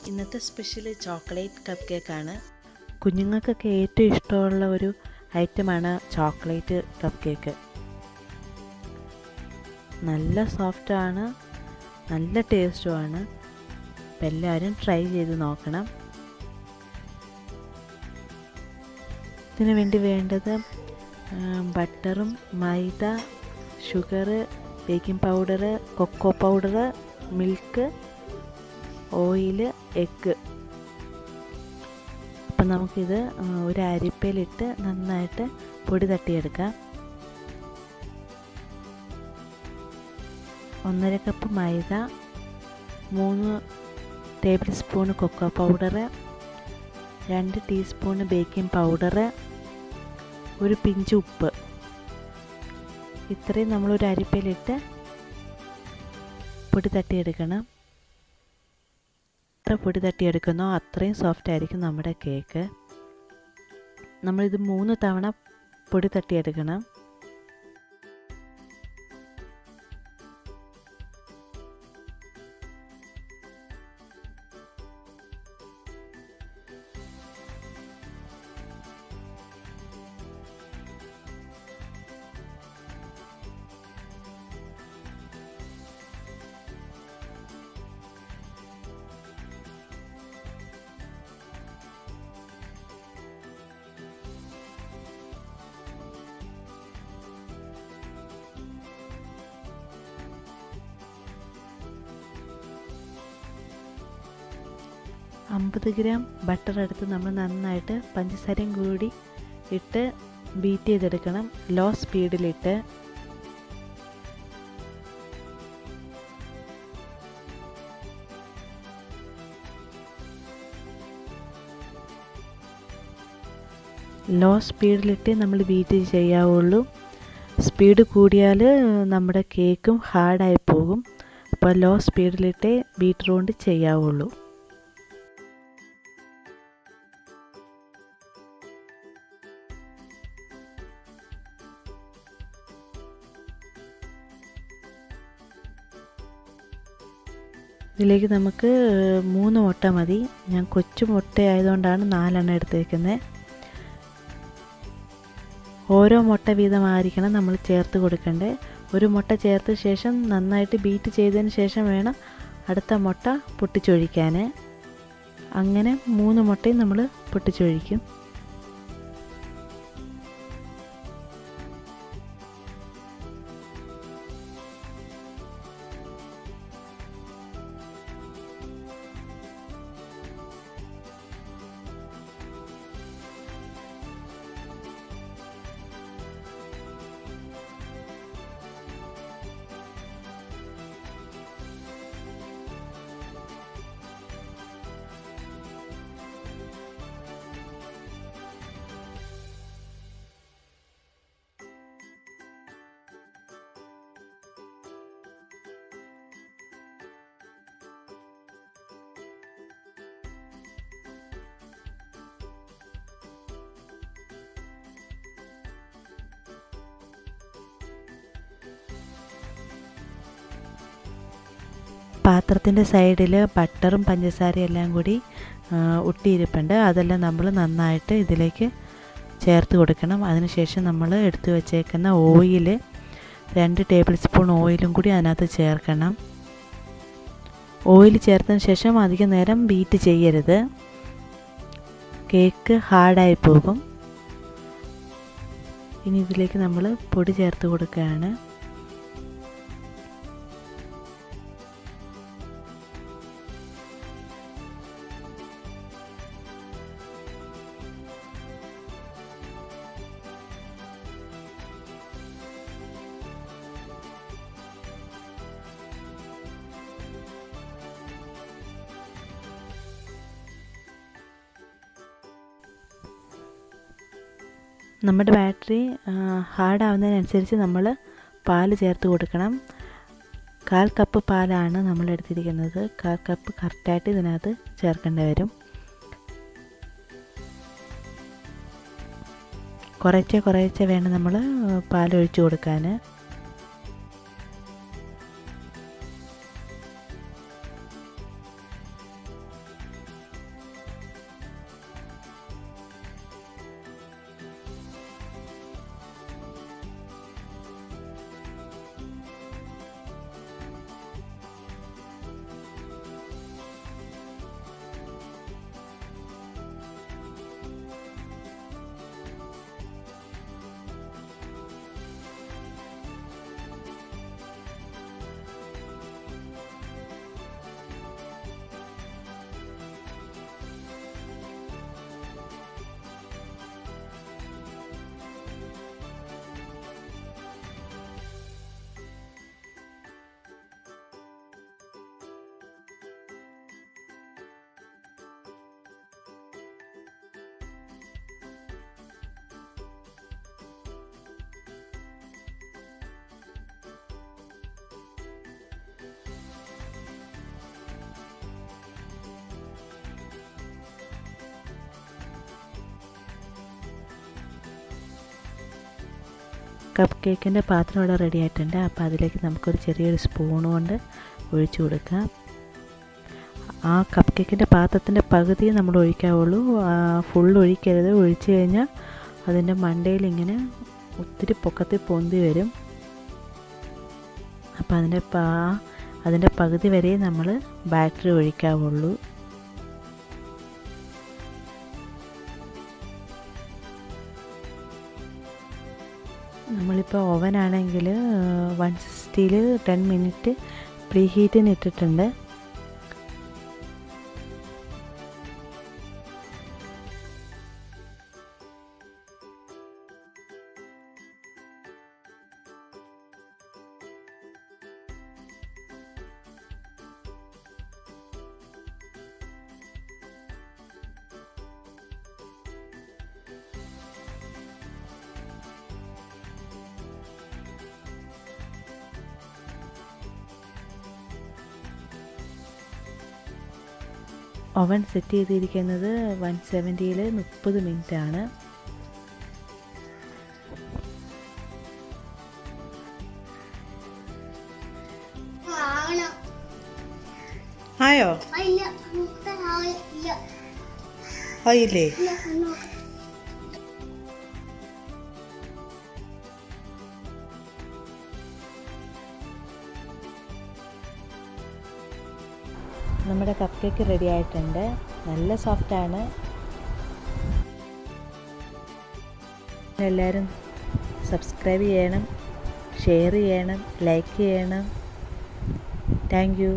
ഇന്നത്തെ special chocolate cup കേക്കാണ്. കുഞ്ഞുങ്ങൾക്കൊക്കെ ഏറ്റവും ഇഷ്ടമുള്ള ഒരു ഐറ്റമാണ് ചോക്ലേറ്റ് കപ്പ് കേക്ക്. നല്ല സോഫ്റ്റാണ്, നല്ല ടേസ്റ്റുമാണ്. അപ്പം എല്ലാവരും ട്രൈ ചെയ്ത് നോക്കണം. ഇതിനു വേണ്ടി വേണ്ടത് ബട്ടറും maida, sugar, baking powder, cocoa powder, milk, oil, egg. അപ്പം നമുക്കിത് ഒരു അരിപ്പയിലിട്ട് നന്നായിട്ട് പൊടി തട്ടിയെടുക്കാം. 1.5 cup maida, 3 tablespoon cocoa powder, 2 teaspoon baking powder, ഒരു പിഞ്ച് ഉപ്പ്. ഇത്രയും നമ്മളൊരു അരിപ്പയിലിട്ട് പൊടി തട്ടിയെടുക്കണം. എത്ര പൊടി തട്ടിയെടുക്കുന്നോ അത്രയും സോഫ്റ്റ് ആയിരിക്കും നമ്മുടെ കേക്ക്. നമ്മളിത് 3 തവണ പൊടി തട്ടിയെടുക്കണം. $50 ഗ്രാം ബട്ടർ എടുത്ത് നമ്മൾ നന്നായിട്ട് പഞ്ചസാരയും കൂടി ഇട്ട് ബീറ്റ് ചെയ്തെടുക്കണം. ലോ സ്പീഡിലിട്ട്. ലോ സ്പീഡിലിട്ട് നമ്മൾ ബീറ്റ് ചെയ്യാവുള്ളൂ. സ്പീഡ് കൂടിയാൽ നമ്മുടെ കേക്കും ഹാർഡായി പോകും. അപ്പോൾ ലോ സ്പീഡിലിട്ടേ ബീറ്റർ കൊണ്ട് ചെയ്യാവുള്ളൂ. ഇതിലേക്ക് നമുക്ക് 3 മുട്ട മതി. ഞാൻ കൊച്ചു മുട്ട ആയതുകൊണ്ടാണ് 4 എണ്ണം എടുത്തേക്കുന്നത്. ഓരോ മുട്ട വീതമായിരിക്കണം നമ്മൾ ചേർത്ത് കൊടുക്കേണ്ടത്. ഒരു മുട്ട ചേർത്ത ശേഷം നന്നായിട്ട് ബീറ്റ് ചെയ്തതിന് ശേഷം വേണം അടുത്ത മുട്ട പൊട്ടിച്ചൊഴിക്കാൻ. അങ്ങനെ 3 മുട്ടയും നമ്മൾ പൊട്ടിച്ചൊഴിക്കും. പാത്രത്തിൻ്റെ സൈഡിൽ ബട്ടറും പഞ്ചസാരയും എല്ലാം കൂടി ഒട്ടിയിരിപ്പുണ്ട്. അതെല്ലാം നമ്മൾ നന്നായിട്ട് ഇതിലേക്ക് ചേർത്ത് കൊടുക്കണം. അതിനുശേഷം നമ്മൾ എടുത്തു വച്ചേക്കുന്ന ഓയിൽ, 2 ടേബിൾ സ്പൂൺ ഓയിലും കൂടി അതിനകത്ത് ചേർക്കണം. ഓയിൽ ചേർത്തതിന് ശേഷം അധികം നേരം ബീറ്റ് ചെയ്യരുത്, കേക്ക് ഹാർഡായി പോകും. ഇനി ഇതിലേക്ക് നമ്മൾ പൊടി ചേർത്ത് കൊടുക്കുകയാണ്. നമ്മുടെ ബാറ്ററി ഹാർഡാവുന്നതിനനുസരിച്ച് നമ്മൾ പാൽ ചേർത്ത് കൊടുക്കണം. 1/4 കപ്പ് പാലാണ് നമ്മൾ എടുത്തിരിക്കുന്നത്. 1/4 കപ്പ് കറക്റ്റായിട്ട് ഇതിനകത്ത് ചേർക്കേണ്ടി വരും. കുറേശ്ശെ വേണം നമ്മൾ പാലൊഴിച്ച് കൊടുക്കാൻ. കപ്പ് കേക്കിൻ്റെ പാത്രം ഇവിടെ റെഡി ആയിട്ടുണ്ട്. അപ്പോൾ അതിലേക്ക് നമുക്കൊരു ചെറിയൊരു സ്പൂൺ കൊണ്ട് ഒഴിച്ചു കൊടുക്കാം. ആ കപ്പ് കേക്കിൻ്റെ പാത്രത്തിൻ്റെ പകുതി നമ്മൾ ഒഴിക്കാവുള്ളൂ, ഫുൾ ഒഴിക്കരുത്. ഒഴിച്ചു കഴിഞ്ഞാൽ അതിൻ്റെ മണ്ടയിൽ ഇങ്ങനെ ഒത്തിരി പൊക്കത്തിൽ പൊന്തി വരും. അപ്പോൾ അതിൻ്റെ പകുതി വരെ നമ്മൾ ബാറ്ററി ഒഴിക്കാവുള്ളൂ. നമ്മളിപ്പോൾ ഓവനാണെങ്കിൽ 160-ൽ 10 മിനിറ്റ് പ്രീ ഹീറ്റിന് ഇട്ടിട്ടുണ്ട്. ഓവൻ സെറ്റ് ചെയ്തിരിക്കുന്നത് 170-ൽ 30 മിനിറ്റ് ആണ്. ആയോ? ആയില്ലേ? നമ്മുടെ കപ്പ് കേക്ക് റെഡി ആയിട്ടുണ്ട്. നല്ല സോഫ്റ്റാണ്. എല്ലാവരും സബ്സ്ക്രൈബ് ചെയ്യണം, ഷെയർ ചെയ്യണം, ലൈക്ക് ചെയ്യണം. Thank you.